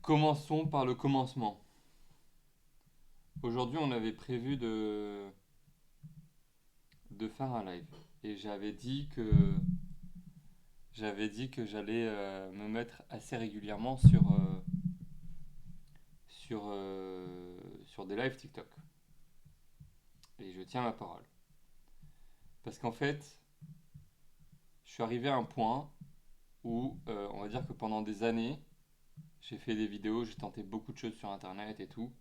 Commençons par le commencement. Aujourd'hui, on avait prévu de faire un live. Et j'avais dit que j'allais me mettre assez régulièrement sur des lives TikTok. Et je tiens ma parole. Parce qu'en fait, je suis arrivé à un point où, on va dire que pendant des années, j'ai fait des vidéos, j'ai tenté beaucoup de choses sur Internet et tout.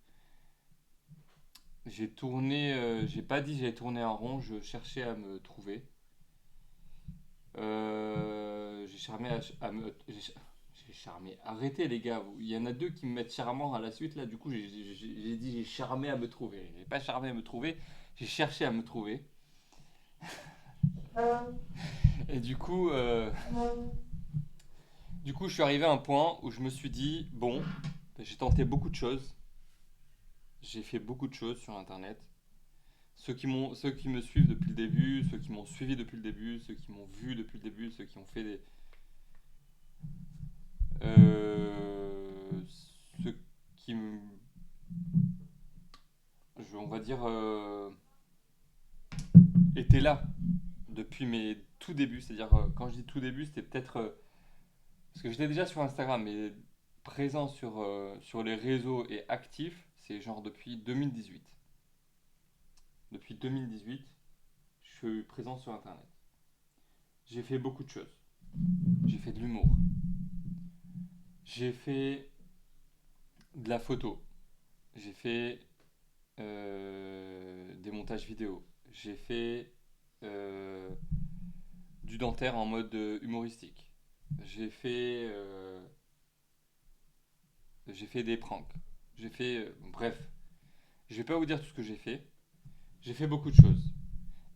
J'ai pas dit j'ai tourné en rond, je cherchais à me trouver. J'ai charmé à me. J'ai charmé. Arrêtez les gars, il y en a deux qui me mettent charmant à la suite là. Du coup, j'ai dit j'ai charmé à me trouver. J'ai pas charmé à me trouver, j'ai cherché à me trouver. Et du coup, je suis arrivé à un point où je me suis dit bon, j'ai tenté beaucoup de choses, j'ai fait beaucoup de choses sur Internet. Ceux qui me suivent depuis le début, ceux qui m'ont suivi depuis le début, ceux qui m'ont vu depuis le début, ceux qui ont fait Euh, ce qui me, on va dire, était là depuis mes tout débuts. C'est-à-dire, quand je dis tout début, c'était peut-être. Parce que j'étais déjà sur Instagram, mais présent sur les réseaux et actif, c'est genre depuis 2018. Depuis 2018, je suis présent sur Internet. J'ai fait beaucoup de choses. J'ai fait de l'humour. J'ai fait de la photo. J'ai fait des montages vidéo. J'ai fait euh, du dentaire en mode humoristique. J'ai fait, euh, j'ai fait des pranks. Bref, je vais pas vous dire tout ce que j'ai fait. J'ai fait beaucoup de choses.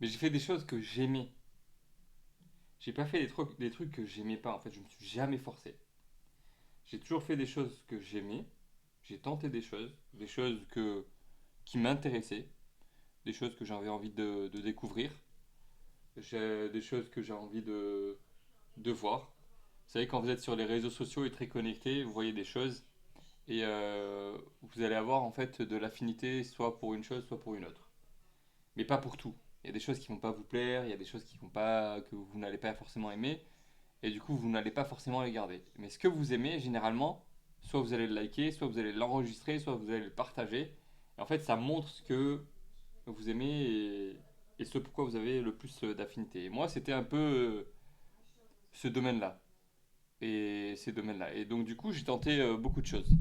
Mais j'ai fait des choses que j'aimais. J'ai pas fait des trucs que j'aimais pas. En fait, je me suis jamais forcé. J'ai toujours fait des choses que j'aimais. J'ai tenté des choses qui m'intéressaient, des choses que j'avais envie de découvrir. J'ai des choses que j'ai envie de voir. Vous savez, quand vous êtes sur les réseaux sociaux et très connecté, vous voyez des choses et vous allez avoir en fait de l'affinité soit pour une chose, soit pour une autre. Mais pas pour tout. Il y a des choses qui vont pas vous plaire, il y a des choses qui vont pas, que vous n'allez pas forcément aimer et du coup vous n'allez pas forcément les garder. Mais ce que vous aimez, généralement, soit vous allez le liker, soit vous allez l'enregistrer, soit vous allez le partager. Et en fait, ça montre ce que vous aimez et ce pourquoi vous avez le plus d'affinité. Et moi, c'était un peu ce domaine-là et ces domaines-là. Et donc, du coup, j'ai tenté beaucoup de choses.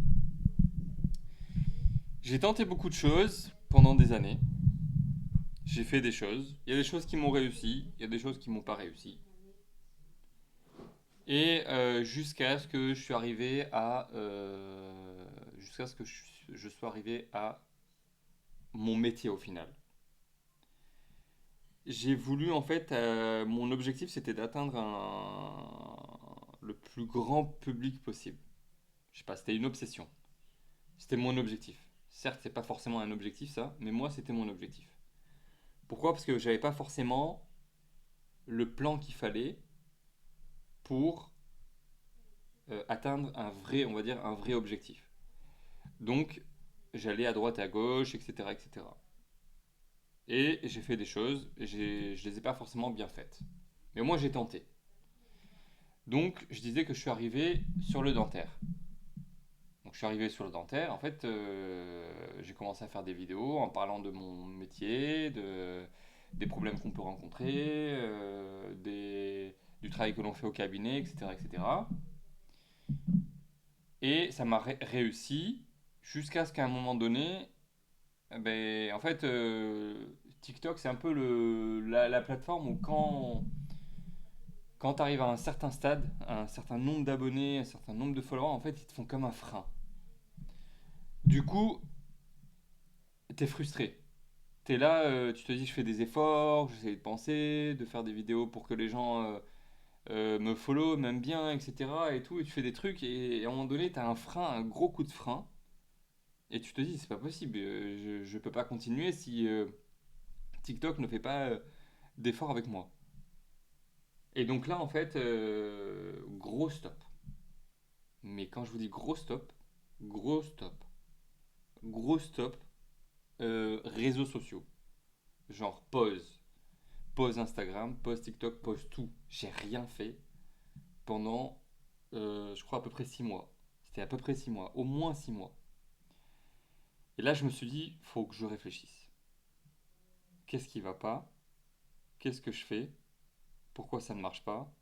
J'ai tenté beaucoup de choses pendant des années. J'ai fait des choses. Il y a des choses qui m'ont réussi, il y a des choses qui m'ont pas réussi. Et jusqu'à ce que je suis arrivé jusqu'à ce que je sois arrivé à mon métier au final. J'ai voulu en fait, mon objectif c'était d'atteindre le plus grand public possible. Je sais pas, c'était une obsession. C'était mon objectif. Certes, c'est pas forcément un objectif ça, mais moi c'était mon objectif. Pourquoi? Parce que j'avais pas forcément le plan qu'il fallait pour atteindre un vrai, on va dire, un vrai objectif. Donc, j'allais à droite et à gauche, etc., etc. Et j'ai fait des choses, je les ai pas forcément bien faites. Mais moi, j'ai tenté. Donc, je disais que je suis arrivé sur le dentaire. Donc, je suis arrivé sur le dentaire. En fait, j'ai commencé à faire des vidéos en parlant de mon métier, des problèmes qu'on peut rencontrer, du travail que l'on fait au cabinet, etc., etc. Et ça m'a réussi jusqu'à ce qu'à un moment donné, ben, en fait, TikTok, c'est un peu la plateforme où quand tu arrives à un certain stade, à un certain nombre d'abonnés, un certain nombre de followers, en fait, ils te font comme un frein. Du coup, tu es frustré. Tu es là, tu te dis, je fais des efforts, j'essaie de penser, de faire des vidéos pour que les gens me follow, m'aiment bien, etc. Et tout, et tu fais des trucs, et à un moment donné, tu as un frein, un gros coup de frein, et tu te dis, c'est pas possible, je peux pas continuer si TikTok ne fait pas d'efforts avec moi. Et donc là, en fait, gros stop. Mais quand je vous dis gros stop, gros stop. Gros stop, réseaux sociaux. Genre pause. Pause Instagram, pause TikTok, pause tout. J'ai rien fait pendant, je crois, à peu près 6 mois. C'était à peu près 6 mois, au moins 6 mois. Et là, je me suis dit, faut que je réfléchisse. Qu'est-ce qui va pas? Qu'est-ce que je fais? Pourquoi ça ne marche pas?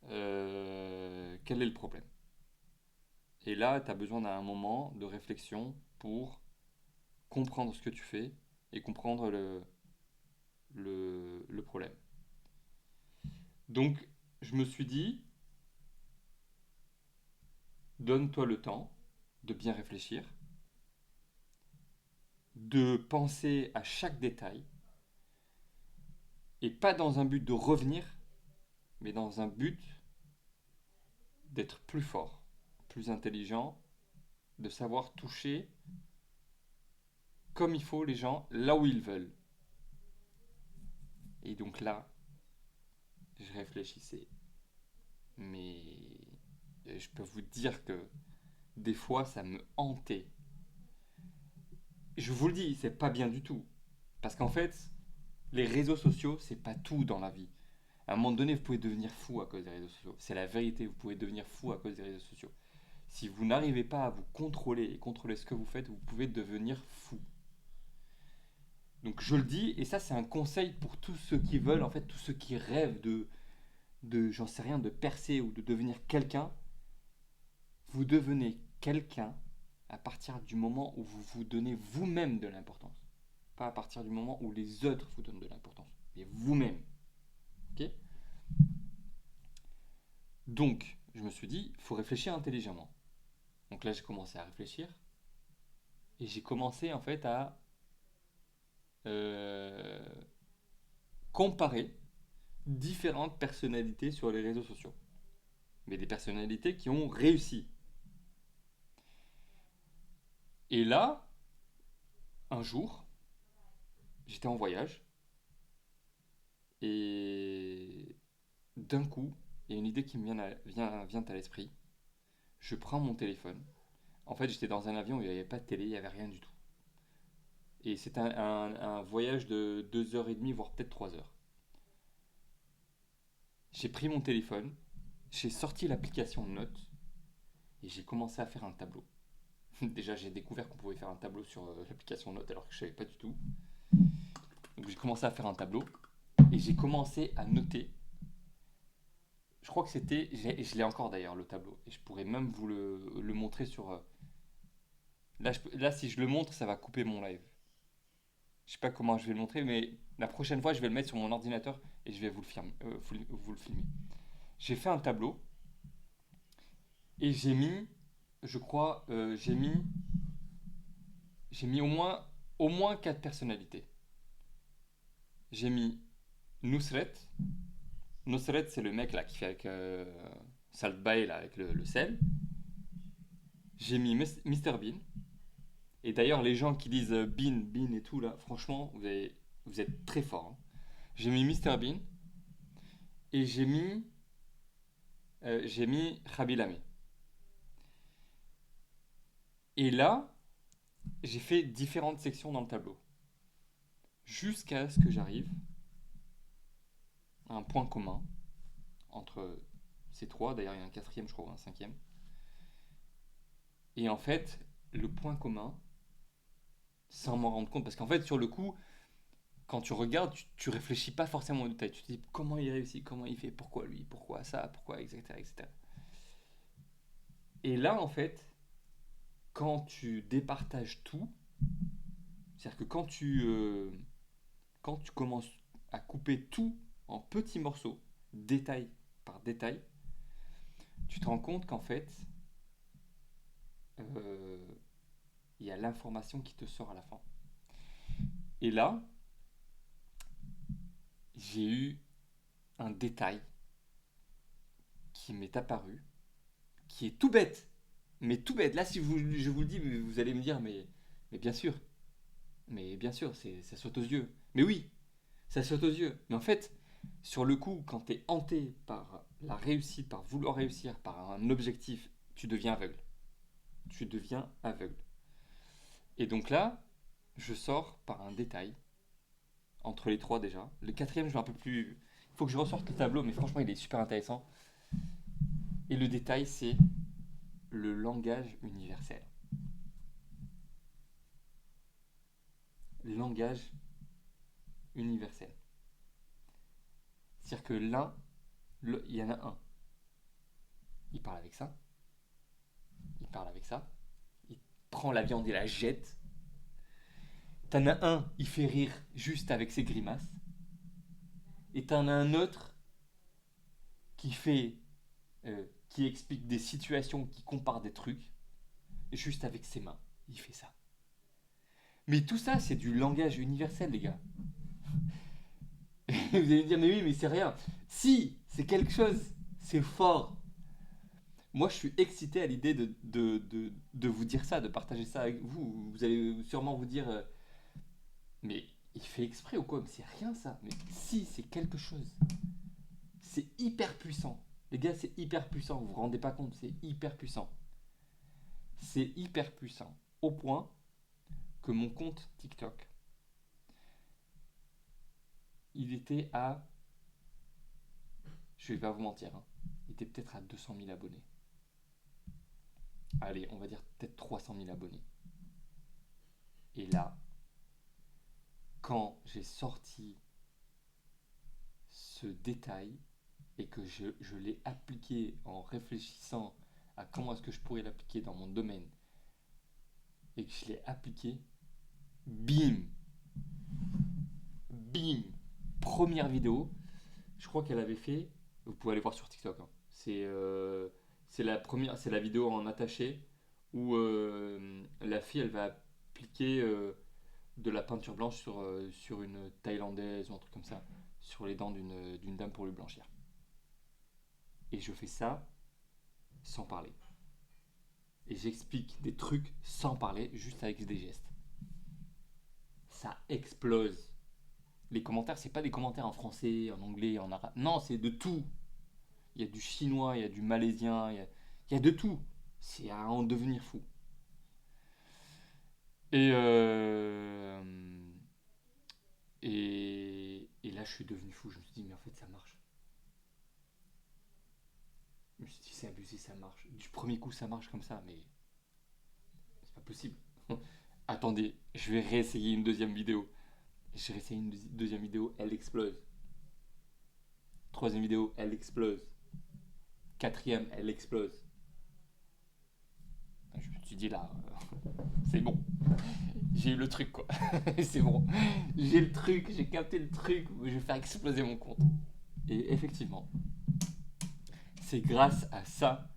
Quel est le problème? Et là, tu as besoin d'un moment de réflexion pour comprendre ce que tu fais et comprendre le problème. Donc, je me suis dit, donne-toi le temps de bien réfléchir, de penser à chaque détail, et pas dans un but de revenir, mais dans un but d'être plus fort, plus intelligent, de savoir toucher comme il faut les gens là où ils veulent. Et donc là, je réfléchissais. Mais je peux vous dire que des fois, ça me hantait. Je vous le dis, c'est pas bien du tout. Parce qu'en fait, les réseaux sociaux, c'est pas tout dans la vie. À un moment donné, vous pouvez devenir fou à cause des réseaux sociaux. C'est la vérité, vous pouvez devenir fou à cause des réseaux sociaux. Si vous n'arrivez pas à vous contrôler et contrôler ce que vous faites, vous pouvez devenir fou. Donc je le dis, et ça c'est un conseil pour tous ceux qui veulent, en fait, tous ceux qui rêvent j'en sais rien, de percer ou de devenir quelqu'un. Vous devenez quelqu'un à partir du moment où vous vous donnez vous-même de l'importance. Pas à partir du moment où les autres vous donnent de l'importance, mais vous-même. Ok? Donc, je me suis dit, il faut réfléchir intelligemment. Donc là, j'ai commencé à réfléchir et j'ai commencé en fait à euh, comparer différentes personnalités sur les réseaux sociaux. Mais des personnalités qui ont réussi. Et là, un jour, j'étais en voyage et d'un coup, il y a une idée qui me vient à l'esprit. Je prends mon téléphone. En fait, j'étais dans un avion où il n'y avait pas de télé, il n'y avait rien du tout. Et c'était un voyage de 2 heures et demie, voire peut-être 3 heures. J'ai pris mon téléphone, j'ai sorti l'application Notes et j'ai commencé à faire un tableau. Déjà, j'ai découvert qu'on pouvait faire un tableau sur l'application Notes alors que je ne savais pas du tout. Donc j'ai commencé à faire un tableau et j'ai commencé à noter. Je crois que c'était, je l'ai encore d'ailleurs le tableau et je pourrais même vous le montrer sur. Là, si je le montre, ça va couper mon live. Je sais pas comment je vais le montrer, mais la prochaine fois, je vais le mettre sur mon ordinateur et je vais vous le filmer. J'ai fait un tableau et j'ai mis, je crois, j'ai mis au moins 4 personnalités. J'ai mis Nusret. Nusret, c'est le mec là qui fait avec Salt Bae là, avec le sel. J'ai mis Mr Bean. Et d'ailleurs, les gens qui disent Bean, Bean et tout là, franchement, vous êtes très forts. Hein. J'ai mis Mr Bean et j'ai mis Khabilame. Et là, j'ai fait différentes sections dans le tableau. Jusqu'à ce que j'arrive à un point commun entre ces trois. D'ailleurs, il y a un quatrième, je crois, un cinquième. Et en fait, le point commun, sans m'en rendre compte, parce qu'en fait, sur le coup, quand tu regardes, tu réfléchis pas forcément au détail. Tu te dis comment il réussit, comment il fait, pourquoi lui, pourquoi ça, pourquoi, etc. etc. Et là, en fait, quand tu départages tout, c'est-à-dire que quand tu commences à couper tout en petits morceaux, détail par détail, tu te rends compte qu'en fait, euh, il y a l'information qui te sort à la fin. Et là, j'ai eu un détail qui m'est apparu, qui est tout bête, mais tout bête. Là, si je vous le dis, vous allez me dire, mais bien sûr, ça saute aux yeux. Mais oui, ça saute aux yeux. Mais en fait, sur le coup, quand tu es hanté par la réussite, par vouloir réussir, par un objectif, tu deviens aveugle. Tu deviens aveugle. Et donc là, je sors par un détail, entre les trois déjà. Le quatrième, je vais un peu plus... Il faut que je ressorte le tableau, mais franchement, il est super intéressant. Et le détail, c'est le langage universel. Le langage universel. C'est-à-dire que il y en a un. Il parle avec ça, il parle avec ça, il prend la viande et la jette. T'en as un, il fait rire juste avec ses grimaces. Et t'en as un autre qui fait, qui explique des situations, qui compare des trucs, juste avec ses mains. Il fait ça. Mais tout ça, c'est du langage universel, les gars. Vous allez me dire, mais oui, mais c'est rien. Si, c'est quelque chose. C'est fort. Moi, je suis excité à l'idée de vous dire ça, de partager ça avec vous. Vous allez sûrement vous dire, mais il fait exprès ou quoi? Mais c'est rien ça. Mais si, c'est quelque chose. C'est hyper puissant. Les gars, c'est hyper puissant. Vous vous rendez pas compte, c'est hyper puissant. C'est hyper puissant. Au point que mon compte TikTok, il était à... Je vais pas vous mentir, hein, il était peut-être à 200 000 abonnés. Allez, on va dire peut-être 300 000 abonnés. Et là, quand j'ai sorti ce détail et que je l'ai appliqué en réfléchissant à comment est-ce que je pourrais l'appliquer dans mon domaine et que je l'ai appliqué, bim, bim, première vidéo, je crois qu'elle avait fait, vous pouvez aller voir sur TikTok, hein. C'est la première, c'est la vidéo en attaché où la fille elle va appliquer de la peinture blanche sur une thaïlandaise ou un truc comme ça, sur les dents d'une dame pour lui blanchir. Et je fais ça sans parler. Et j'explique des trucs sans parler, juste avec des gestes. Ça explose. Les commentaires, c'est pas des commentaires en français, en anglais, en arabe. Non, c'est de tout. Il y a du chinois, il y a du malaisien, il y a de tout. C'est à en devenir fou. Et, et là, je suis devenu fou. Je me suis dit, mais en fait, ça marche. Je me suis dit, c'est abusé, ça marche. Du premier coup, ça marche comme ça, mais c'est pas possible. Attendez, je vais réessayer une deuxième vidéo. J'ai réessayé une deuxième vidéo, elle explose. Troisième vidéo, elle explose. Quatrième, elle explose. Je me suis dit là, c'est bon. J'ai eu le truc quoi. C'est bon. J'ai le truc, j'ai capté le truc, je vais faire exploser mon compte. Et effectivement, c'est grâce à ça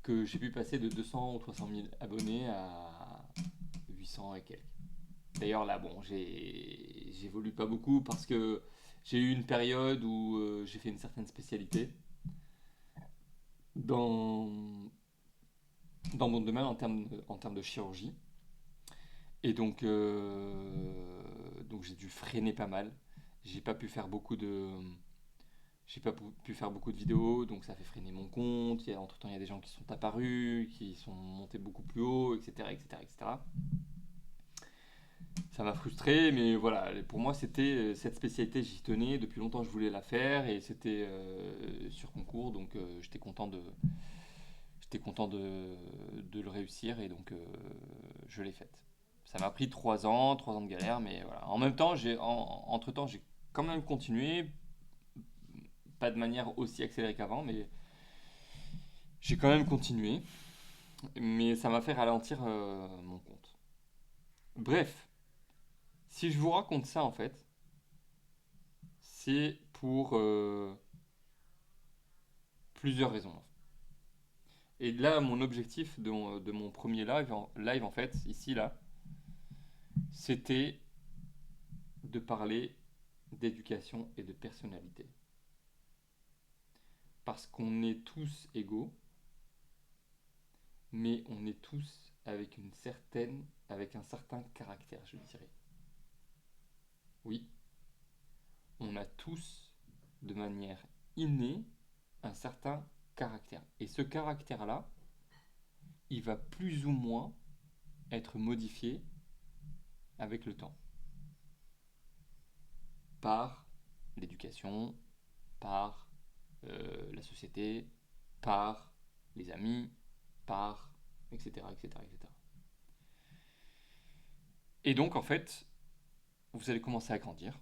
que j'ai pu passer de 200 ou 300 000 abonnés à 800 et quelques. D'ailleurs là, bon, j'évolue pas beaucoup parce que j'ai eu une période où j'ai fait une certaine spécialité dans, dans mon domaine en termes de chirurgie. Et donc j'ai dû freiner pas mal. J'ai pas pu faire beaucoup de, j'ai pas pu faire beaucoup de vidéos, donc ça fait freiner mon compte. Entre-temps, il y a des gens qui sont apparus, qui sont montés beaucoup plus haut, etc., etc., etc. Ça m'a frustré, mais voilà, pour moi, c'était cette spécialité, j'y tenais. Depuis longtemps, je voulais la faire et c'était sur concours, donc j'étais content de le réussir et donc je l'ai faite. Ça m'a pris 3 ans de galère, mais voilà. En même temps, entre-temps, j'ai quand même continué, pas de manière aussi accélérée qu'avant, mais j'ai quand même continué. Mais ça m'a fait ralentir mon compte. Bref, si je vous raconte ça, en fait, c'est pour plusieurs raisons. Et là, mon objectif de mon premier live, en fait, ici, là, c'était de parler d'éducation et de personnalité. Parce qu'on est tous égaux, mais on est tous avec un certain caractère, je dirais. Oui, on a tous, de manière innée, un certain caractère. Et ce caractère-là, il va plus ou moins être modifié avec le temps. Par l'éducation, par la société, par les amis, par etc., etc., etc. Et donc, en fait, vous allez commencer à grandir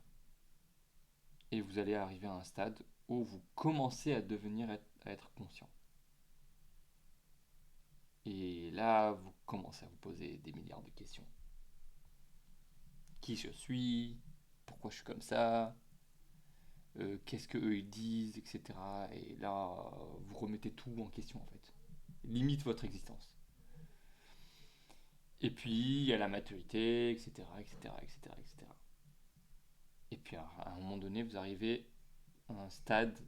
et vous allez arriver à un stade où vous commencez à à être conscient. Et là, vous commencez à vous poser des milliards de questions. Qui je suis? Pourquoi je suis comme ça? Qu'est-ce qu'eux ils disent, etc. Et là, vous remettez tout en question en fait. Limite votre existence. Et puis, il y a la maturité, etc., etc., etc., etc. Et puis, à un moment donné, vous arrivez à un stade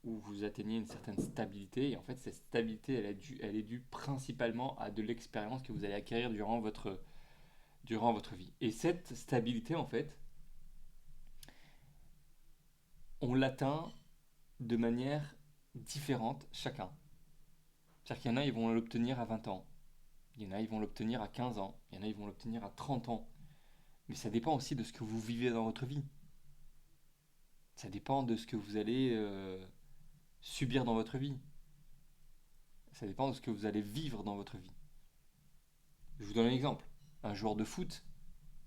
où vous atteignez une certaine stabilité. Et en fait, cette stabilité, elle est due principalement à de l'expérience que vous allez acquérir durant votre vie. Et cette stabilité, en fait, on l'atteint de manière différente chacun. C'est-à-dire qu'il y en a, ils vont l'obtenir à 20 ans. Il y en a, ils vont l'obtenir à 15 ans. Il y en a, ils vont l'obtenir à 30 ans. Mais ça dépend aussi de ce que vous vivez dans votre vie. Ça dépend de ce que vous allez subir dans votre vie. Ça dépend de ce que vous allez vivre dans votre vie. Je vous donne un exemple. Un joueur de foot,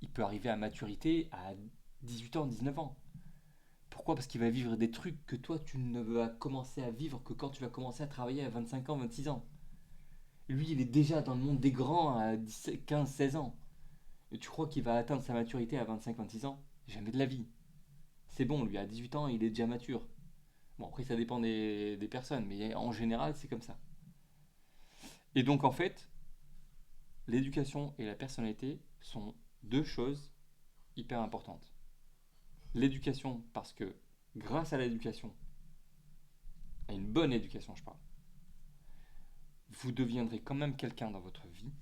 il peut arriver à maturité à 18 ans, 19 ans. Pourquoi? Parce qu'il va vivre des trucs que toi, tu ne vas commencer à vivre que quand tu vas commencer à travailler à 25 ans, 26 ans. Lui, il est déjà dans le monde des grands à 15, 16 ans. Et tu crois qu'il va atteindre sa maturité à 25, 26 ans? Jamais de la vie. C'est bon, lui, à 18 ans, il est déjà mature. Bon, après, ça dépend des personnes, mais en général, c'est comme ça. Et donc, en fait, l'éducation et la personnalité sont deux choses hyper importantes. L'éducation, parce que grâce à l'éducation, à une bonne éducation, je parle, vous deviendrez quand même quelqu'un dans votre vie,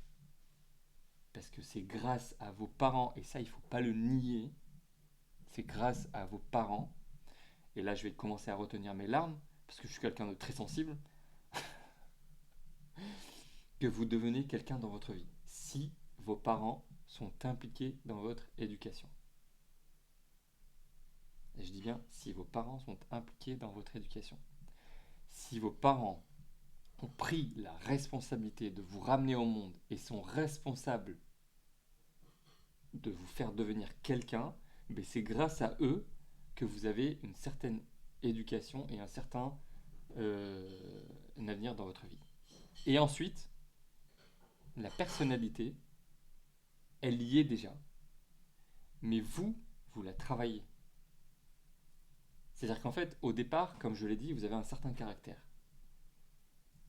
parce que c'est grâce à vos parents, et ça, il ne faut pas le nier, c'est grâce à vos parents, et là, je vais commencer à retenir mes larmes, parce que je suis quelqu'un de très sensible, que vous devenez quelqu'un dans votre vie. Si vos parents sont impliqués dans votre éducation. Et je dis bien si vos parents sont impliqués dans votre éducation. Si vos parents ont pris la responsabilité de vous ramener au monde et sont responsables de vous faire devenir quelqu'un, mais c'est grâce à eux que vous avez une certaine éducation et un certain avenir dans votre vie. Et ensuite, la personnalité, elle y est déjà, mais vous la travaillez. C'est-à-dire qu'en fait, au départ, comme je l'ai dit, vous avez un certain caractère.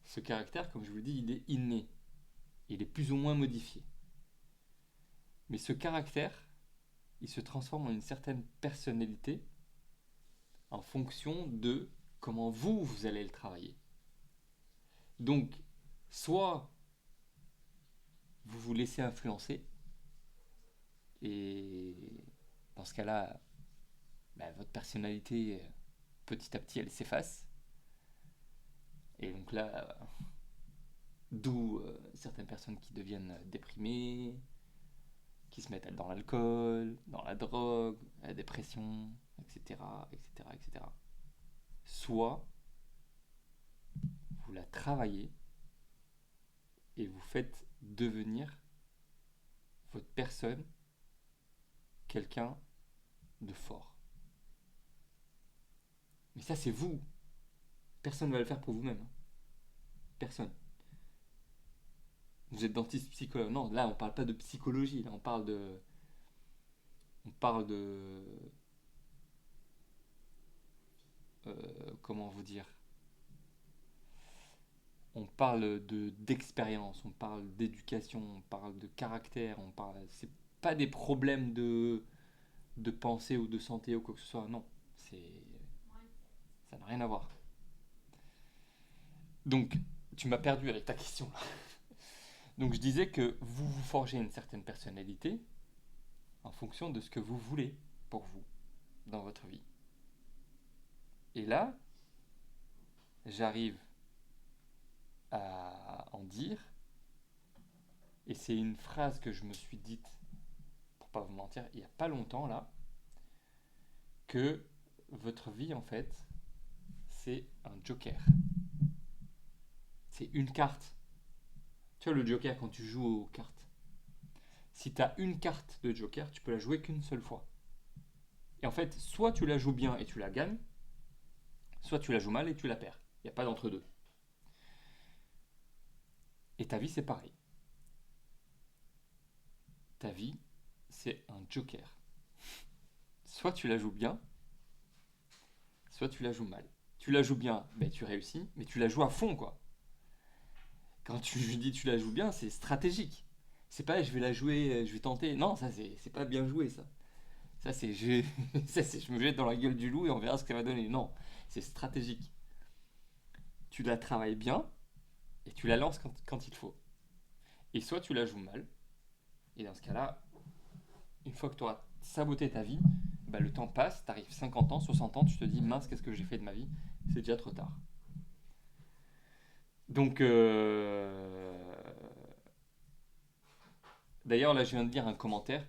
Ce caractère, comme je vous l'ai dit, il est inné. Il est plus ou moins modifié. Mais ce caractère, il se transforme en une certaine personnalité en fonction de comment vous allez le travailler. Donc, soit vous vous laissez influencer, et dans ce cas-là, votre personnalité, petit à petit, elle s'efface. Et donc là, d'où certaines personnes qui deviennent déprimées, qui se mettent dans l'alcool, dans la drogue, la dépression, etc., etc., etc. Soit vous la travaillez et vous faites devenir votre personne quelqu'un de fort. Mais ça, c'est vous. Personne ne va le faire pour vous-même. Personne. Vous êtes dentiste, psychologue. Non, là, on parle pas de psychologie. Là, on parle de. On parle de. Comment vous dire? On parle d'expérience, on parle d'éducation, on parle de caractère, on parle. C'est pas des problèmes de pensée ou de santé ou quoi que ce soit. Non, c'est ça n'a rien à voir. Donc, tu m'as perdu avec ta question. Donc, je disais que vous forgez une certaine personnalité en fonction de ce que vous voulez pour vous dans votre vie. Et là, j'arrive à en dire Et c'est une phrase que je me suis dite, pour pas vous mentir, il y a pas longtemps là, que votre vie en fait, c'est un joker. C'est une carte. Tu vois le joker quand tu joues aux cartes. Si tu as une carte de joker, tu peux la jouer qu'une seule fois. Et en fait, soit tu la joues bien et tu la gagnes, soit tu la joues mal et tu la perds. Il n'y a pas d'entre-deux. Et ta vie, c'est pareil. Ta vie, c'est un joker. Soit tu la joues bien, soit tu la joues mal. Tu la joues bien, ben tu réussis, mais tu la joues à fond, quoi. Quand tu dis tu la joues bien, c'est stratégique. C'est pas je vais la jouer, je vais tenter. Non, ça c'est pas bien joué, ça. Ça c'est ça, c'est je me jette dans la gueule du loup et on verra ce que ça va donner. Non, c'est stratégique. Tu la travailles bien et tu la lances quand il faut. Et soit tu la joues mal, et dans ce cas-là, une fois que tu auras saboté ta vie, bah, le temps passe, tu arrives 50 ans, 60 ans, tu te dis mince, qu'est-ce que j'ai fait de ma vie? C'est déjà trop tard. Donc, d'ailleurs, là, je viens de lire un commentaire.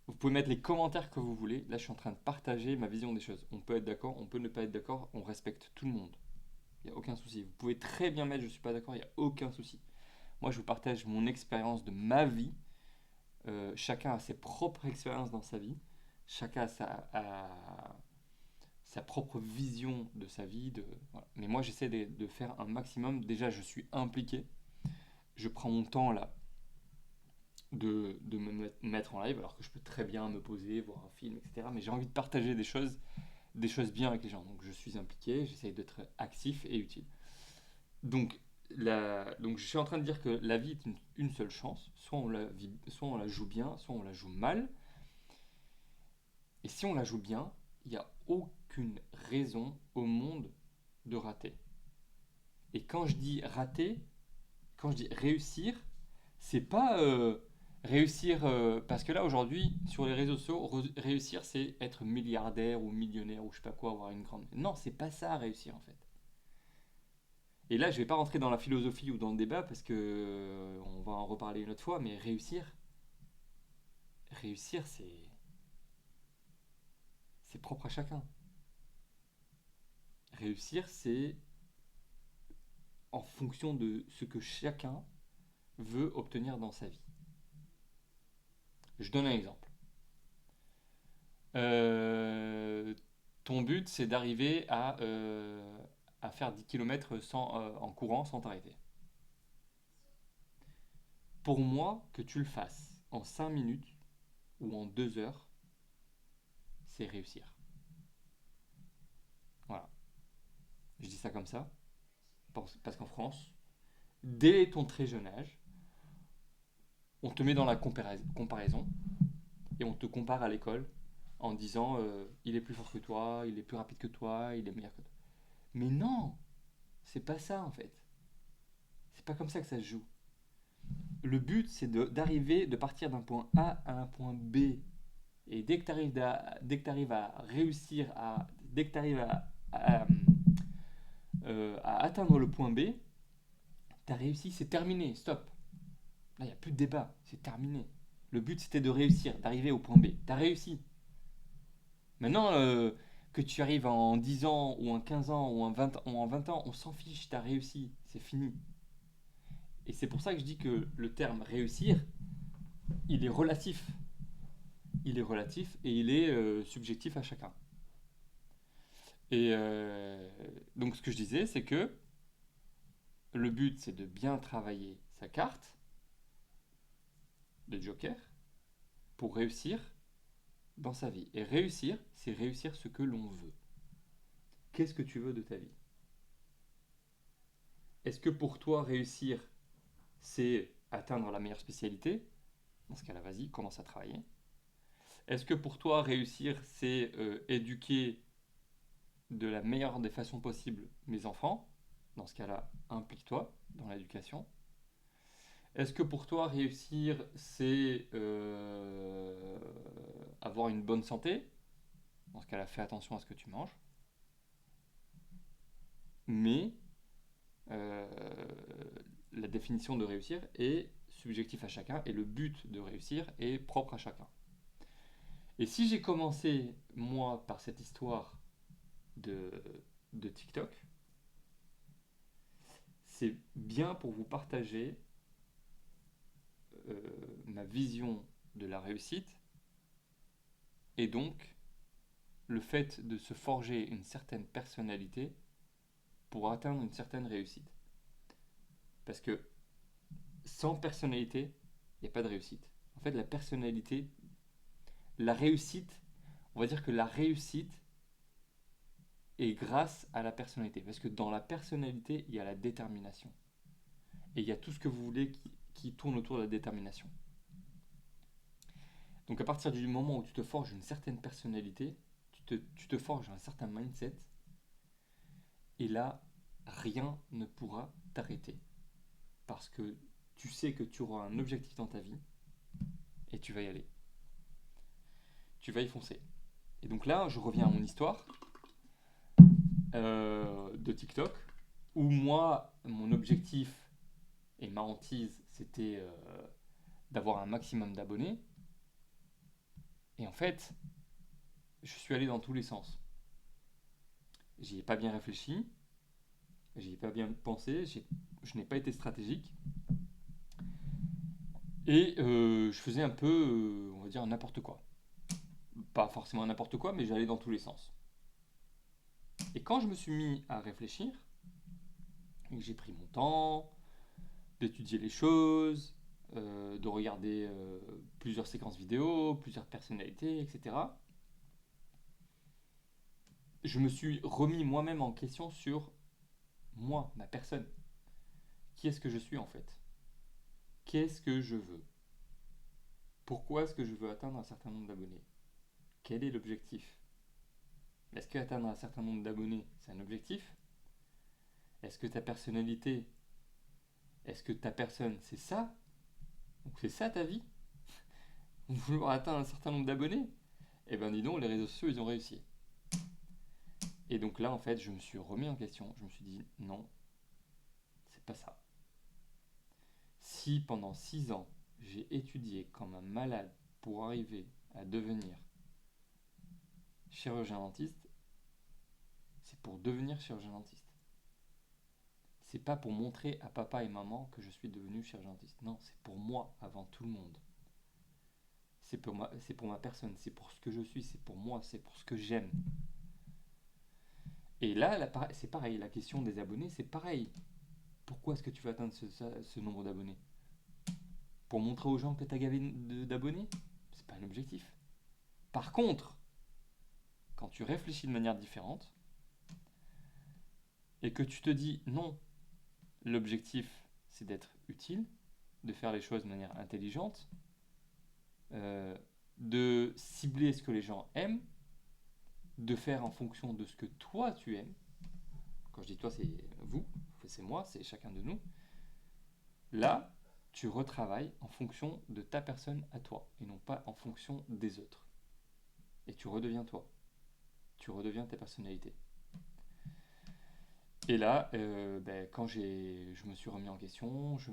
Vous pouvez mettre les commentaires que vous voulez. Là, je suis en train de partager ma vision des choses. On peut être d'accord, on peut ne pas être d'accord, on respecte tout le monde. Il n'y a aucun souci. Vous pouvez très bien mettre je ne suis pas d'accord, il n'y a aucun souci. Moi, je vous partage mon expérience de ma vie. Chacun a ses propres expériences dans sa vie. Chacun a sa propre vision de sa vie. Voilà. Mais moi, j'essaie de faire un maximum. Déjà, je suis impliqué. Je prends mon temps là de me mettre en live alors que je peux très bien me poser, voir un film, etc. Mais j'ai envie de partager des choses bien avec les gens. Donc je suis impliqué, j'essaie d'être actif et utile. Donc, donc je suis en train de dire que la vie est une seule chance. Soit on la joue bien, soit on la joue mal. Et si on la joue bien, il n'y a aucune raison au monde de rater. Et quand je dis rater, quand je dis réussir, c'est pas réussir parce que là aujourd'hui sur les réseaux sociaux, réussir c'est être milliardaire ou millionnaire ou je sais pas quoi, avoir une grande. Non, c'est pas ça réussir en fait. Et là, je vais pas rentrer dans la philosophie ou dans le débat parce que on va en reparler une autre fois, mais réussir c'est propre à chacun. Réussir c'est en fonction de ce que chacun veut obtenir dans sa vie. Je donne un exemple. Euh, Ton but, c'est d'arriver à faire 10 km en courant sans t'arrêter. Pour moi, que tu le fasses en 5 minutes ou en 2 heures, c'est réussir. Voilà. Je dis ça comme ça, parce qu'en France, dès ton très jeune âge, on te met dans la comparaison et on te compare à l'école en disant il est plus fort que toi, il est plus rapide que toi, il est meilleur que toi. Mais non, c'est pas ça en fait. C'est pas comme ça que ça se joue. Le but, c'est d'arriver, de partir d'un point A à un point B. Et dès que tu arrives à réussir, dès que tu arrives à atteindre le point B, tu as réussi, c'est terminé, stop. Là, il n'y a plus de débat, c'est terminé. Le but, c'était de réussir, d'arriver au point B. Tu as réussi. Maintenant, que tu arrives en 10 ans, ou en 15 ans, ou en 20 ans, on s'en fiche, tu as réussi, c'est fini. Et c'est pour ça que je dis que le terme réussir, il est relatif. Il est relatif et il est subjectif à chacun. Et donc ce que je disais, c'est que le but, c'est de bien travailler sa carte de joker pour réussir dans sa vie. Et réussir, c'est réussir ce que l'on veut. Qu'est-ce que tu veux de ta vie? Est-ce que pour toi, réussir, c'est atteindre la meilleure spécialité? Dans ce cas-là, vas-y, commence à travailler. Est-ce que pour toi, réussir, c'est éduquer de la meilleure des façons possibles mes enfants? Dans ce cas-là, implique-toi dans l'éducation. Est-ce que pour toi, réussir, c'est avoir une bonne santé? Dans ce cas-là, fais attention à ce que tu manges. Mais euh, la définition de réussir est subjectif à chacun et le but de réussir est propre à chacun. Et si j'ai commencé, moi, par cette histoire de, de TikTok, c'est bien pour vous partager ma vision de la réussite et donc le fait de se forger une certaine personnalité pour atteindre une certaine réussite. Parce que sans personnalité, il n'y a pas de réussite. En fait, la personnalité, la réussite, on va dire que la réussite est grâce à la personnalité. Parce que dans la personnalité, il y a la détermination. Et il y a tout ce que vous voulez qui tourne autour de la détermination. Donc à partir du moment où tu te forges une certaine personnalité, tu te forges un certain mindset, et là, rien ne pourra t'arrêter. Parce que tu sais que tu auras un objectif dans ta vie, et tu vas y aller. Tu vas y foncer. Et donc là, je reviens à mon histoire de TikTok, où moi, mon objectif et ma hantise, c'était d'avoir un maximum d'abonnés. Et en fait, je suis allé dans tous les sens. J'y ai pas bien réfléchi, j'y ai pas bien pensé, je n'ai pas été stratégique. Et je faisais un peu, on va dire, n'importe quoi. Pas forcément n'importe quoi, mais j'allais dans tous les sens. Et quand je me suis mis à réfléchir, et que j'ai pris mon temps d'étudier les choses, de regarder plusieurs séquences vidéo, plusieurs personnalités, etc., je me suis remis moi-même en question sur moi, ma personne. Qui est-ce que je suis en fait? Qu'est-ce que je veux? Pourquoi est-ce que je veux atteindre un certain nombre d'abonnés? Quel est l'objectif? Est-ce que atteindre un certain nombre d'abonnés, c'est un objectif? Est-ce que ta personnalité, est-ce que ta personne, c'est ça? Donc c'est ça ta vie? Vouloir atteindre un certain nombre d'abonnés? Eh ben dis donc, les réseaux sociaux, ils ont réussi. Et donc là, en fait, je me suis remis en question. Je me suis dit, non, c'est pas ça. Si pendant 6 ans, j'ai étudié comme un malade pour arriver à devenir chirurgien dentiste, c'est pour devenir chirurgien dentiste. C'est pas pour montrer à papa et maman que je suis devenu chirurgien dentiste. Non, c'est pour moi avant tout le monde. C'est pour ma personne, c'est pour ce que je suis, c'est pour moi, c'est pour ce que j'aime. Et là, c'est pareil, la question des abonnés, c'est pareil. Pourquoi est-ce que tu veux atteindre ce nombre d'abonnés? Pour montrer aux gens que tu as gavé d'abonnés? C'est pas un objectif. Par contre, quand tu réfléchis de manière différente et que tu te dis non, l'objectif c'est d'être utile, de faire les choses de manière intelligente, de cibler ce que les gens aiment, de faire en fonction de ce que toi tu aimes. Quand je dis toi, c'est vous, c'est moi, c'est chacun de nous. Là, tu retravailles en fonction de ta personne à toi et non pas en fonction des autres. Et tu redeviens toi. Tu redeviens ta personnalité. Et là, quand je me suis remis en question, je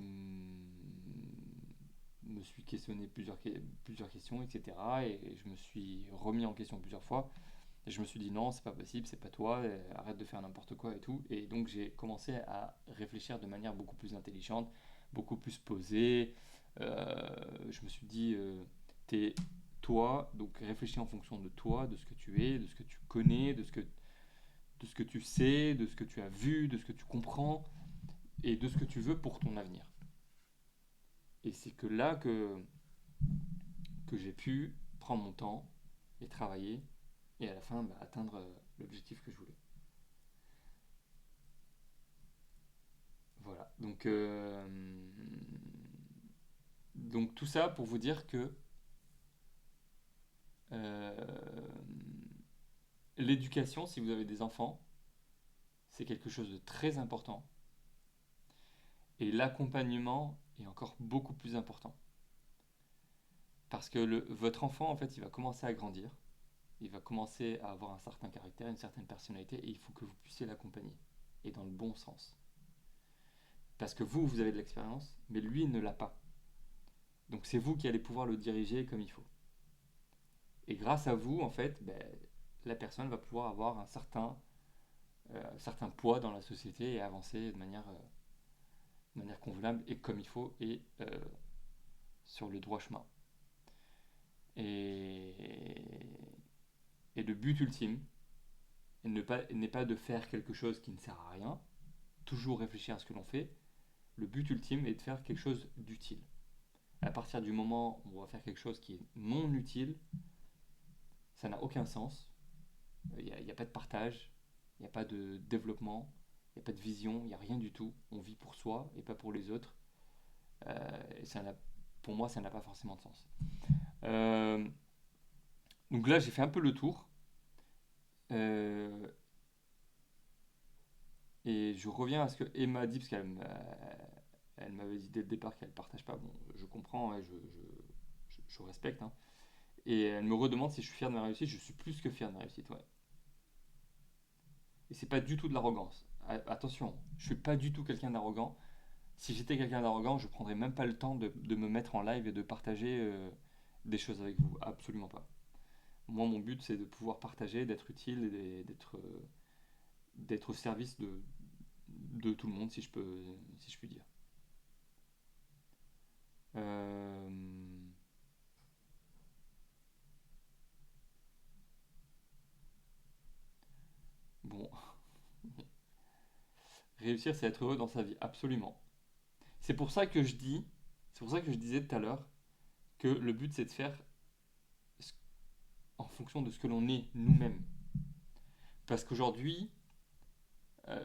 me suis questionné plusieurs questions, etc. Et je me suis remis en question plusieurs fois. Et je me suis dit non, c'est pas possible, c'est pas toi, arrête de faire n'importe quoi et tout. Et donc j'ai commencé à réfléchir de manière beaucoup plus intelligente, beaucoup plus posée. Je me suis dit, t'es toi, donc réfléchis en fonction de toi, de ce que tu es, de ce que tu connais, de ce que tu sais, de ce que tu as vu, de ce que tu comprends et de ce que tu veux pour ton avenir. Et c'est que là que j'ai pu prendre mon temps et travailler et à la fin atteindre l'objectif que je voulais. Voilà, donc tout ça pour vous dire que euh, l'éducation, si vous avez des enfants, c'est quelque chose de très important. Et l'accompagnement est encore beaucoup plus important. Parce que votre enfant, en fait, il va commencer à grandir. Il va commencer à avoir un certain caractère, une certaine personnalité, et il faut que vous puissiez l'accompagner. Et dans le bon sens. Parce que vous avez de l'expérience, mais lui, il ne l'a pas. Donc c'est vous qui allez pouvoir le diriger comme il faut. Et grâce à vous, en fait, ben, la personne va pouvoir avoir certain poids dans la société et avancer de manière convenable et comme il faut et sur le droit chemin. Et, et le but ultime n'est pas de faire quelque chose qui ne sert à rien, toujours réfléchir à ce que l'on fait. Le but ultime est de faire quelque chose d'utile. À partir du moment où on va faire quelque chose qui est non utile, ça n'a aucun sens. Il n'y a pas de partage, il n'y a pas de développement, il n'y a pas de vision, il n'y a rien du tout. On vit pour soi et pas pour les autres. Et pour moi, ça n'a pas forcément de sens. Euh, donc là, j'ai fait un peu le tour. Euh, et je reviens à ce que Emma dit, parce elle m'avait dit dès le départ qu'elle ne partage pas. Bon, je comprends, hein, je respecte. Hein. Et elle me redemande si je suis fier de ma réussite. Je suis plus que fier de ma réussite, ouais. Et c'est pas du tout de l'arrogance. Attention, je suis pas du tout quelqu'un d'arrogant. Si j'étais quelqu'un d'arrogant, je prendrais même pas le temps de me mettre en live et de partager des choses avec vous. Absolument pas. Moi, mon but, c'est de pouvoir partager, d'être utile et d'être au service de tout le monde, si je puis dire. Euh, bon, réussir, c'est être heureux dans sa vie, absolument. C'est pour ça que je dis, c'est pour ça que je disais tout à l'heure que le but, c'est de faire en fonction de ce que l'on est nous-mêmes. Parce qu'aujourd'hui,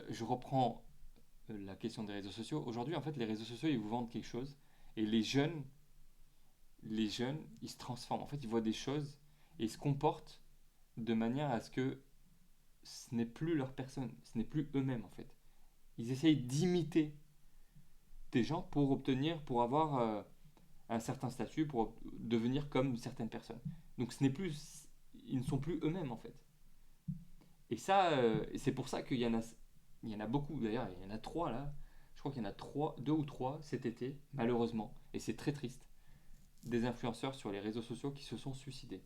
je reprends la question des réseaux sociaux. Aujourd'hui, en fait, les réseaux sociaux, ils vous vendent quelque chose. Et les jeunes, ils se transforment. En fait, ils voient des choses et ils se comportent de manière à ce que ce n'est plus leur personne, ce n'est plus eux-mêmes, en fait. Ils essayent d'imiter des gens pour avoir un certain statut, pour devenir comme certaines personnes. Donc, ils ne sont plus eux-mêmes, en fait. Et ça, c'est pour ça il y en a beaucoup. D'ailleurs, il y en a trois là. Je crois qu'il y en a deux ou trois cet été, malheureusement. Et c'est très triste. Des influenceurs sur les réseaux sociaux qui se sont suicidés.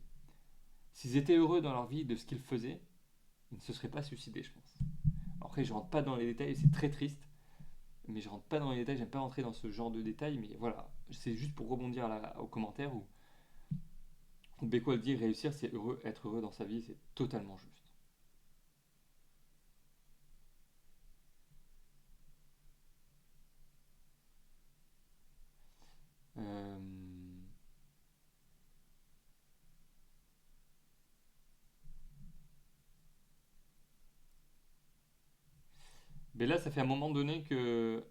S'ils étaient heureux dans leur vie de ce qu'ils faisaient, ils ne se seraient pas suicidés, je pense. Après, je rentre pas dans les détails, c'est très triste. Mais je rentre pas dans les détails, j'aime pas rentrer dans ce genre de détails. Mais voilà, c'est juste pour rebondir aux commentaires où Beko le dit, réussir, c'est être heureux dans sa vie, c'est totalement juste. Euh, Mais là, ça fait un moment donné que.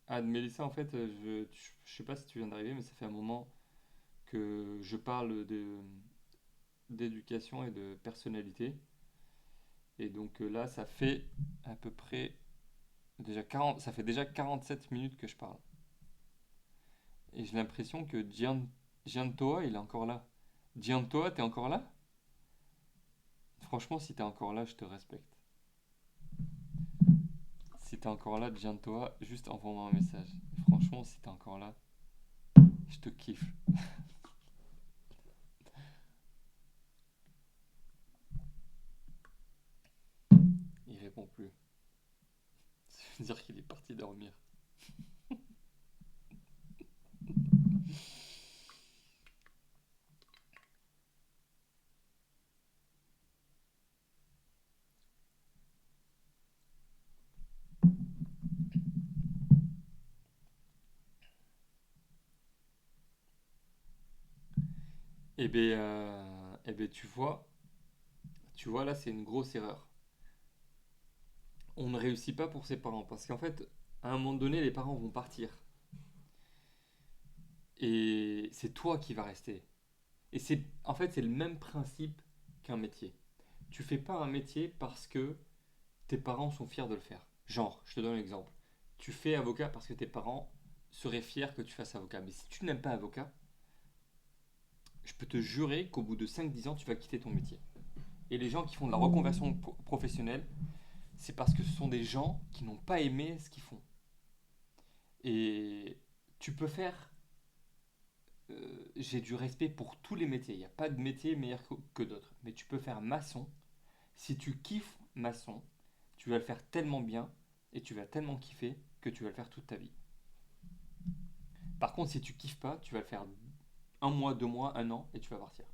Ah, Mélissa, en fait, je sais pas si tu viens d'arriver, mais ça fait un moment que je parle d'éducation et de personnalité. Et donc là, ça fait à peu près ça fait déjà 47 minutes que je parle. Et j'ai l'impression que Giantoa, il est encore là. Giantoa, t'es encore là? Franchement, si t'es encore là, je te respecte. Si t'es encore là, Giantoa, juste envoie-moi un message. Franchement, si t'es encore là, je te kiffe. Il répond plus. Ça veut dire qu'il est parti dormir. Eh ben, tu vois là, c'est une grosse erreur. On ne réussit pas pour ses parents parce qu'en fait, à un moment donné, les parents vont partir et c'est toi qui vas rester. Et en fait, c'est le même principe qu'un métier. Tu fais pas un métier parce que tes parents sont fiers de le faire. Genre, je te donne un exemple. Tu fais avocat parce que tes parents seraient fiers que tu fasses avocat. Mais si tu n'aimes pas avocat, je peux te jurer qu'au bout de 5-10 ans, tu vas quitter ton métier. Et les gens qui font de la reconversion professionnelle, c'est parce que ce sont des gens qui n'ont pas aimé ce qu'ils font. Et tu peux faire j'ai du respect pour tous les métiers. Il n'y a pas de métier meilleur que d'autres. Mais tu peux faire maçon. Si tu kiffes maçon, tu vas le faire tellement bien et tu vas tellement kiffer que tu vas le faire toute ta vie. Par contre, si tu kiffes pas, tu vas le faire un mois, 2 mois, un an et tu vas partir.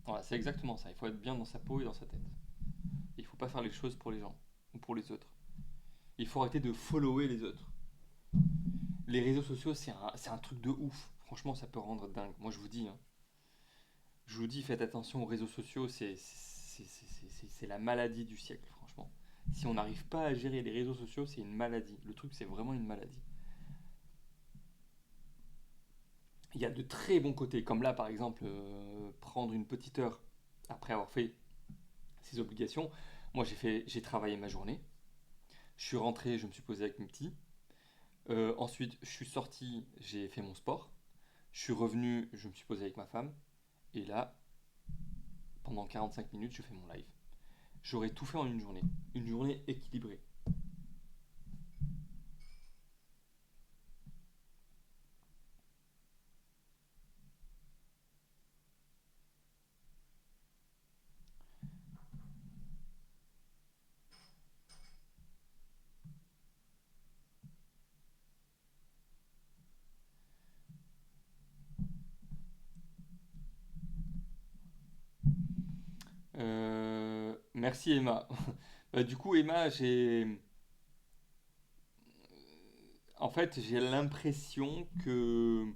Voilà, c'est exactement ça. Il faut être bien dans sa peau et dans sa tête. Il faut pas faire les choses pour les gens ou pour les autres. Il faut arrêter de follower les autres. Les réseaux sociaux, c'est un truc de ouf. Franchement, ça peut rendre dingue. Moi, je vous dis, hein, je vous dis, faites attention aux réseaux sociaux. C'est la maladie du siècle, franchement. Si on n'arrive pas à gérer les réseaux sociaux, c'est une maladie. Le truc, c'est vraiment une maladie. Il y a de très bons côtés, comme là, par exemple, prendre une petite heure après avoir fait ses obligations. Moi, j'ai travaillé ma journée. Je suis rentré, je me suis posé avec mes petits. Ensuite, je suis sorti, j'ai fait mon sport. Je suis revenu, je me suis posé avec ma femme. Et là, pendant 45 minutes, je fais mon live. J'aurais tout fait en une journée. Une journée équilibrée. Merci Emma. Du coup, Emma, en fait, j'ai l'impression que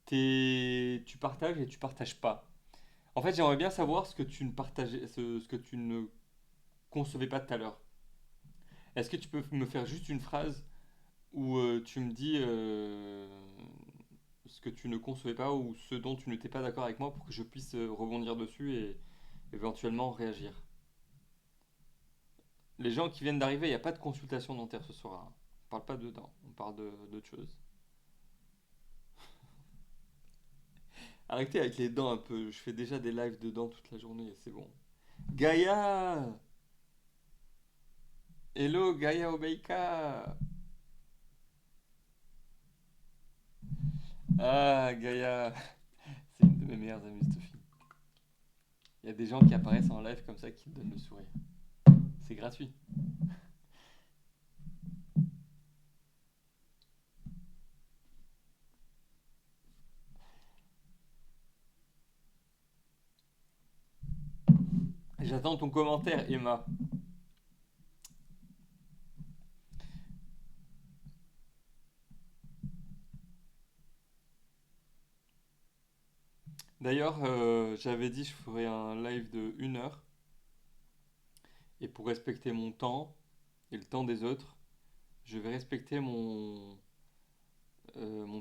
tu partages et tu partages pas. En fait, j'aimerais bien savoir ce que tu ne partageais, ce que tu ne concevais pas tout à l'heure. Est-ce que tu peux me faire juste une phrase où tu me dis ce que tu ne concevais pas ou ce dont tu n'étais pas d'accord avec moi pour que je puisse rebondir dessus et éventuellement réagir. Les gens qui viennent d'arriver, il n'y a pas de consultation dentaire ce soir, hein. On parle pas de dents, on parle d'autre chose. Arrêtez avec les dents un peu, je fais déjà des lives de dents toute la journée, c'est bon. Gaïa! Hello Gaïa Obeika! Ah Gaïa! C'est une de mes meilleures amies cette fille. Il y a des gens qui apparaissent en live comme ça qui te donnent le sourire. C'est gratuit. J'attends ton commentaire, Emma. D'ailleurs, j'avais dit que je ferais un live de 1 heure. Et pour respecter mon temps et le temps des autres, je vais respecter mon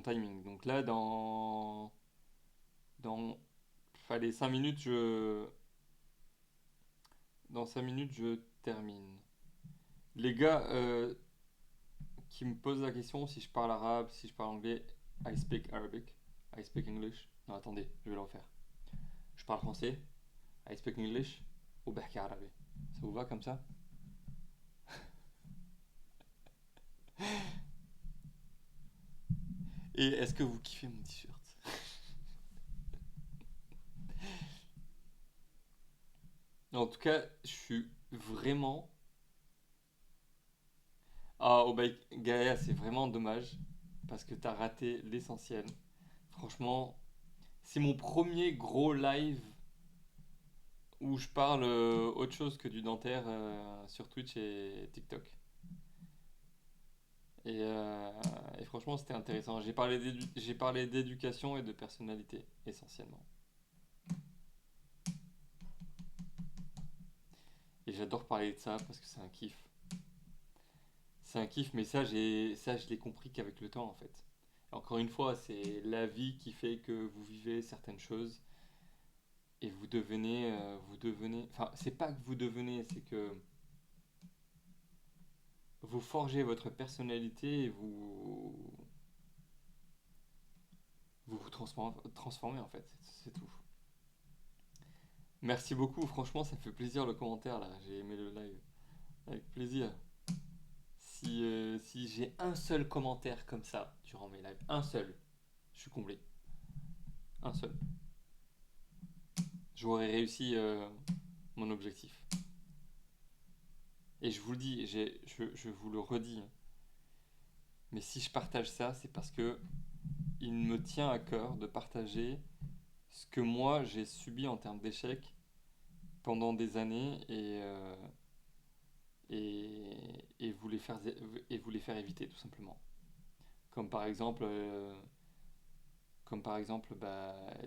timing. Donc là, dans allez, 5 minutes, dans 5 minutes, je termine. Les gars qui me posent la question si je parle arabe, si je parle anglais, I speak Arabic, I speak English. Non, attendez, je vais le refaire. Je parle français, I speak English, ou bahki arabe. Ça vous va comme ça? Et est-ce que vous kiffez mon t-shirt? En tout cas, je suis vraiment. Ah, oh bah, Gaïa, c'est vraiment dommage parce que t'as raté l'essentiel. Franchement, c'est mon premier gros live où je parle autre chose que du dentaire sur Twitch et TikTok. Et, euh, et franchement, c'était intéressant. J'ai parlé d'éducation et de personnalité, essentiellement. Et j'adore parler de ça parce que c'est un kiff. C'est un kiff, mais ça, je l'ai compris qu'avec le temps, en fait. Encore une fois, c'est la vie qui fait que vous vivez certaines choses et vous devenez, enfin, c'est pas que vous devenez, c'est que vous forgez votre personnalité et vous transformez, en fait, c'est tout. Merci beaucoup, franchement, ça fait plaisir le commentaire là, j'ai aimé le live. Avec plaisir. Si Si j'ai un seul commentaire comme ça durant mes lives, un seul, je suis comblé. Un seul. J'aurais réussi mon objectif. Et je vous le dis, je vous le redis, hein, mais si je partage ça, c'est parce que il me tient à cœur de partager ce que moi j'ai subi en termes d'échecs pendant des années et vous les faire éviter tout simplement. Comme par exemple,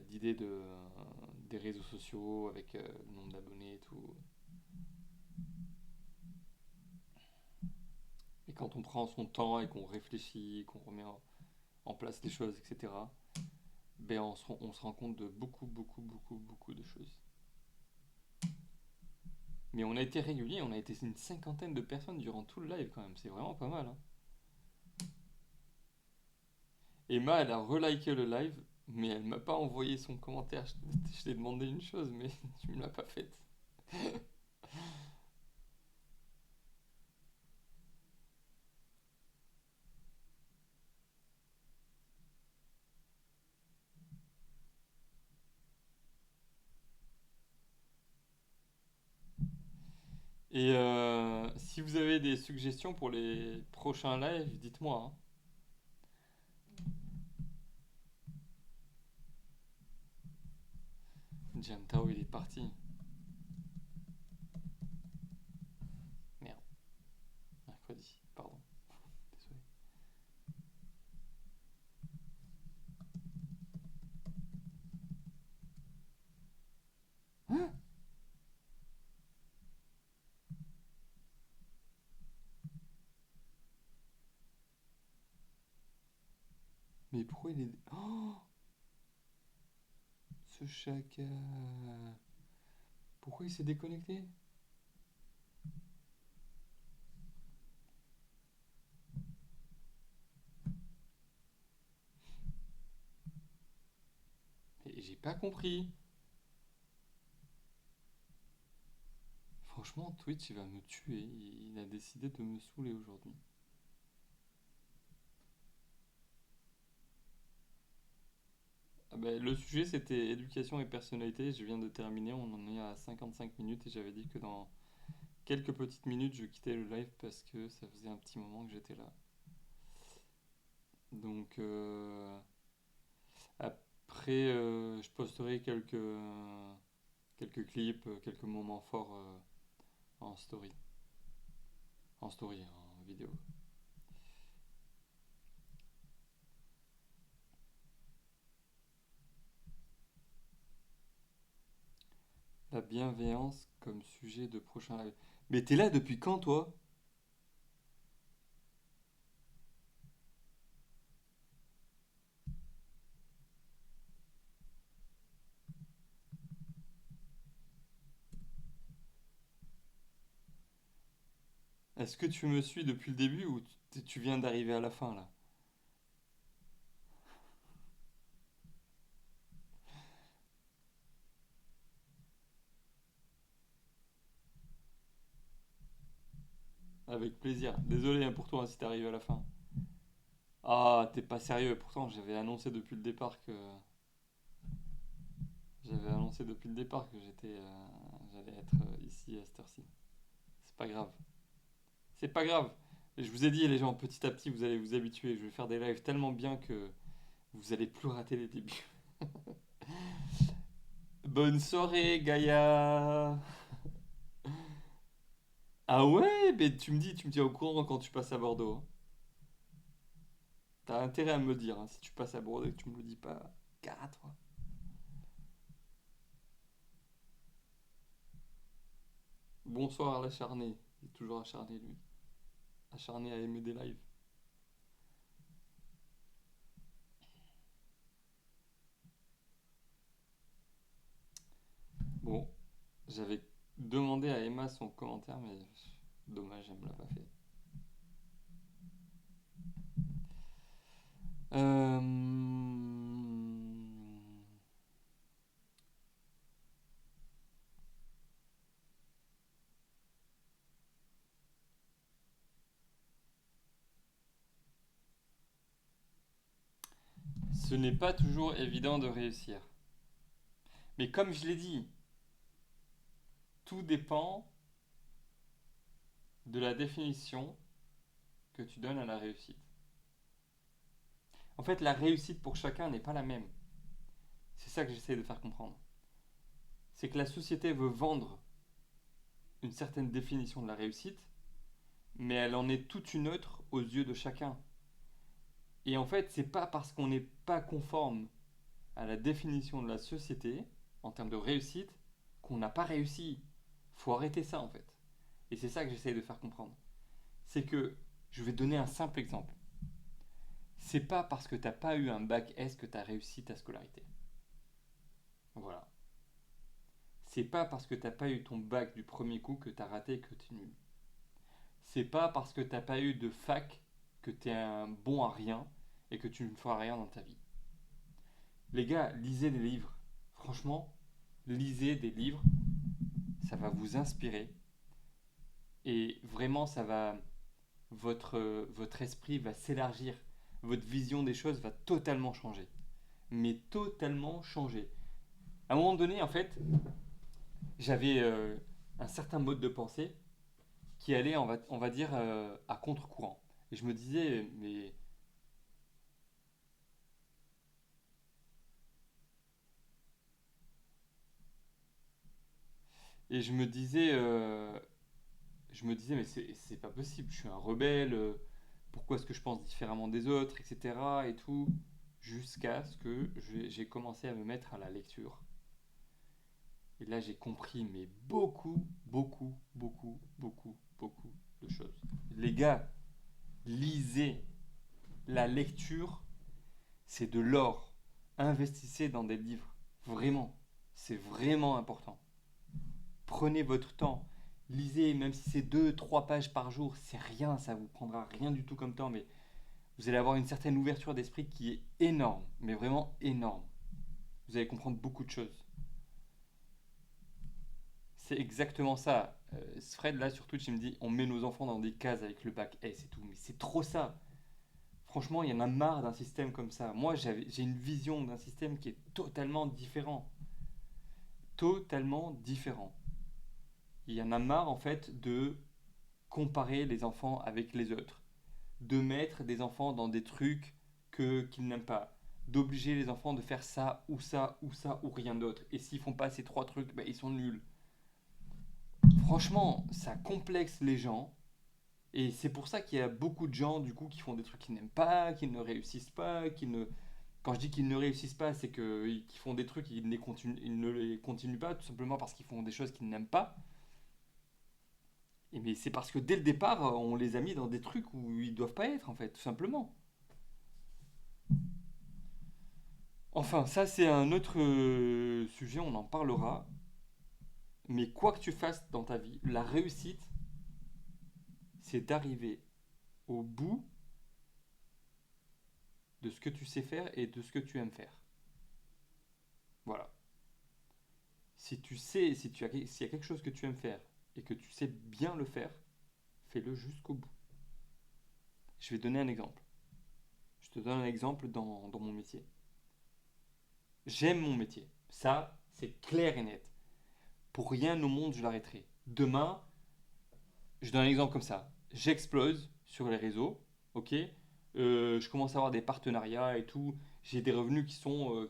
l'idée des réseaux sociaux avec le nombre d'abonnés et tout. Et quand on prend son temps et qu'on réfléchit, qu'on remet en place les choses, etc., ben on se rend compte de beaucoup, beaucoup, beaucoup, beaucoup de choses. Mais on a été régulier, on a été une cinquantaine de personnes durant tout le live quand même, c'est vraiment pas mal, hein. Emma, elle a reliké le live, mais elle m'a pas envoyé son commentaire. Je t'ai demandé une chose, mais tu me l'as pas faite. Et si vous avez des suggestions pour les prochains lives, dites-moi, hein. Jantao, il est parti. Merde, mercredi, pardon. Désolé. Hein. Mais pourquoi il est... Oh, ce chacal. Pourquoi il s'est déconnecté? Et j'ai pas compris. Franchement, Twitch, il va me tuer. Il a décidé de me saouler aujourd'hui. Ah ben, le sujet, c'était éducation et personnalité. Je viens de terminer. On en est à 55 minutes et j'avais dit que dans quelques petites minutes, je quittais le live parce que ça faisait un petit moment que j'étais là. Donc, après, je posterai quelques clips, quelques moments forts en story. En story, en vidéo. La bienveillance comme sujet de prochain live. Mais t'es là depuis quand, toi? Est-ce que tu me suis depuis le début ou tu viens d'arriver à la fin, là? Avec plaisir. Désolé hein, pour toi hein, si t'es arrivé à la fin. Ah, t'es pas sérieux. Pourtant, j'avais annoncé depuis le départ que j'allais être ici à cette heure-ci. C'est pas grave. C'est pas grave. Je vous ai dit, les gens, petit à petit, vous allez vous habituer. Je vais faire des lives tellement bien que vous allez plus rater les débuts. Bonne soirée, Gaïa. Ah ouais, mais tu me dis au courant quand tu passes à Bordeaux, hein. T'as intérêt à me le dire, hein, si tu passes à Bordeaux et que tu me le dis pas. 4. Bonsoir à l'acharné. Il est toujours acharné, lui. Acharné à aimer des lives. Bon, j'avais demandé à Emma son commentaire, mais dommage, elle me l'a pas fait. Euh... Ce n'est pas toujours évident de réussir. Mais comme je l'ai dit, tout dépend de la définition que tu donnes à la réussite. En fait, la réussite pour chacun n'est pas la même. C'est ça que j'essaie de faire comprendre. C'est que la société veut vendre une certaine définition de la réussite, mais elle en est toute une autre aux yeux de chacun. Et en fait, c'est pas parce qu'on n'est pas conforme à la définition de la société en termes de réussite qu'on n'a pas réussi. Faut arrêter ça en fait. Et c'est ça que j'essaye de faire comprendre. C'est que, je vais donner un simple exemple. C'est pas parce que t'as pas eu un bac S que t'as réussi ta scolarité. Voilà. C'est pas parce que t'as pas eu ton bac du premier coup que t'as raté et que t'es nul. C'est pas parce que t'as pas eu de fac que t'es un bon à rien et que tu ne feras rien dans ta vie. Les gars, lisez des livres. Franchement, lisez des livres. Ça va vous inspirer. Et vraiment, votre esprit va s'élargir. Votre vision des choses va totalement changer. Mais totalement changer. À un moment donné, en fait, j'avais un certain mode de pensée qui allait, on va dire, à contre-courant. Et je me disais, je me disais, mais c'est pas possible, je suis un rebelle, pourquoi est-ce que je pense différemment des autres, etc. et tout, jusqu'à ce que j'ai commencé à me mettre à la lecture. Et là, j'ai compris, mais beaucoup, beaucoup, beaucoup, beaucoup, beaucoup de choses. Les gars, lisez. La lecture, c'est de l'or. Investissez dans des livres. Vraiment. C'est vraiment important. Prenez votre temps. Lisez, même si c'est deux, trois pages par jour, c'est rien, ça vous prendra rien du tout comme temps, mais vous allez avoir une certaine ouverture d'esprit qui est énorme, mais vraiment énorme. Vous allez comprendre beaucoup de choses. C'est exactement ça. Fred, là, sur Twitch, il me dit on met nos enfants dans des cases avec le bac S et tout. Mais c'est trop ça. Franchement, il y en a marre d'un système comme ça. Moi, j'ai une vision d'un système qui est totalement différent. Totalement différent. Il y en a marre, en fait, de comparer les enfants avec les autres. De mettre des enfants dans des trucs qu'ils n'aiment pas. D'obliger les enfants de faire ça, ou ça, ou ça, ou rien d'autre. Et s'ils font pas ces trois trucs, ben, ils sont nuls. Franchement, ça complexe les gens. Et c'est pour ça qu'il y a beaucoup de gens, du coup, qui font des trucs qu'ils n'aiment pas, qui ne réussissent pas, qui ne... Quand je dis qu'ils ne réussissent pas, c'est qu'ils font des trucs, ils ne les continuent pas, tout simplement parce qu'ils font des choses qu'ils n'aiment pas. Et mais c'est parce que dès le départ, on les a mis dans des trucs où ils doivent pas être, en fait, tout simplement. Enfin, ça c'est un autre sujet, on en parlera. Mais quoi que tu fasses dans ta vie, la réussite, c'est d'arriver au bout de ce que tu sais faire et de ce que tu aimes faire. Voilà. Si tu sais, s'il y a quelque chose que tu aimes faire et que tu sais bien le faire, fais-le jusqu'au bout. Je vais donner un exemple. Je te donne un exemple dans mon métier. J'aime mon métier. Ça, c'est clair et net. Pour rien au monde, je l'arrêterai. Demain, je donne un exemple comme ça. J'explose sur les réseaux, ok. Je commence à avoir des partenariats et tout. J'ai des revenus qui font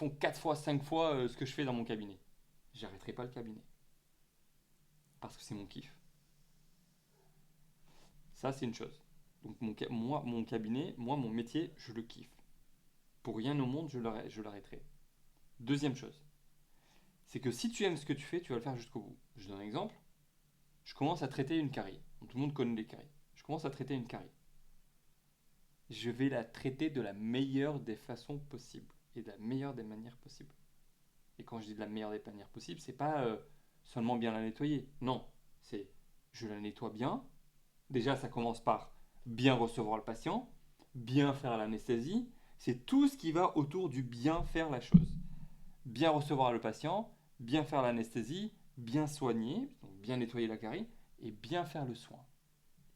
4 fois, 5 fois ce que je fais dans mon cabinet. J'arrêterai pas le cabinet. Parce que c'est mon kiff. Ça, c'est une chose. Donc moi, mon cabinet, moi, mon métier, je le kiffe. Pour rien au monde, je l'arrêterai. Deuxième chose, c'est que si tu aimes ce que tu fais, tu vas le faire jusqu'au bout. Je donne un exemple. Je commence à traiter une carie. Tout le monde connaît les caries. Je commence à traiter une carie. Je vais la traiter de la meilleure des façons possibles et de la meilleure des manières possibles. Et quand je dis de la meilleure des manières possibles, c'est pas seulement bien la nettoyer. Non, c'est je la nettoie bien. Déjà, ça commence par bien recevoir le patient, bien faire l'anesthésie. C'est tout ce qui va autour du bien faire la chose. Bien recevoir le patient, bien faire l'anesthésie, bien soigner, donc bien nettoyer la carie, et bien faire le soin.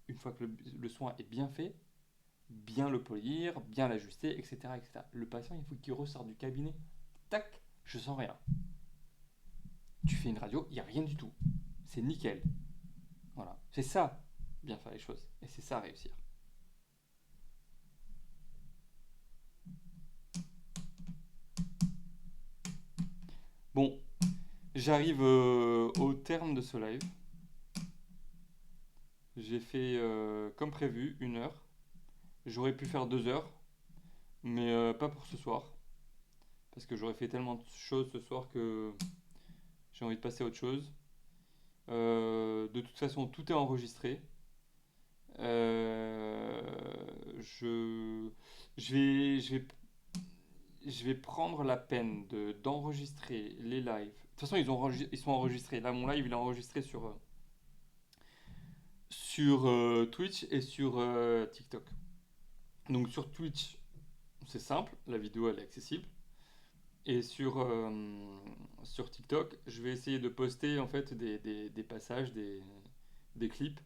Une fois que le soin est bien fait, bien le polir, bien l'ajuster, etc., etc. Le patient, il faut qu'il ressorte du cabinet. Tac, je sens rien. Tu fais une radio, il n'y a rien du tout. C'est nickel. Voilà. C'est ça, bien faire les choses. Et c'est ça, réussir. Bon, j'arrive au terme de ce live. J'ai fait, comme prévu, 1 heure. J'aurais pu faire 2 heures, mais pas pour ce soir. Parce que j'aurais fait tellement de choses ce soir que j'ai envie de passer à autre chose. De toute façon, tout est enregistré. Euh, je, je vais je vais prendre la peine d'enregistrer les lives. De toute façon, ils sont enregistrés. Là, mon live, il est enregistré sur Twitch et sur TikTok. Donc, sur Twitch, c'est simple, la vidéo, elle est accessible. Et sur TikTok, je vais essayer de poster en fait des passages, des clips,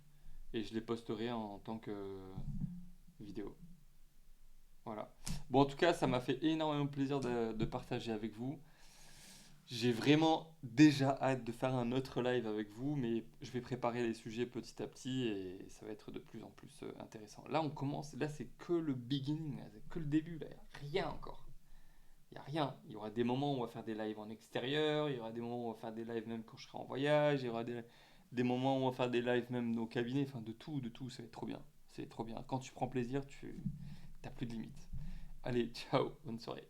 et je les posterai en tant que vidéo. Voilà. Bon, en tout cas, ça m'a fait énormément plaisir de partager avec vous. J'ai vraiment déjà hâte de faire un autre live avec vous, mais je vais préparer les sujets petit à petit et ça va être de plus en plus intéressant. Là, on commence, là, c'est que le beginning, là, c'est que le début, là, il n'y a rien encore. Il n'y a rien. Il y aura des moments où on va faire des lives en extérieur, il y aura des moments où on va faire des lives même quand je serai en voyage, il y aura des moments où on va faire des lives même au cabinet, enfin de tout, ça va être trop bien. C'est trop bien. Quand tu prends plaisir, tu n'as plus de limites. Allez, ciao, bonne soirée.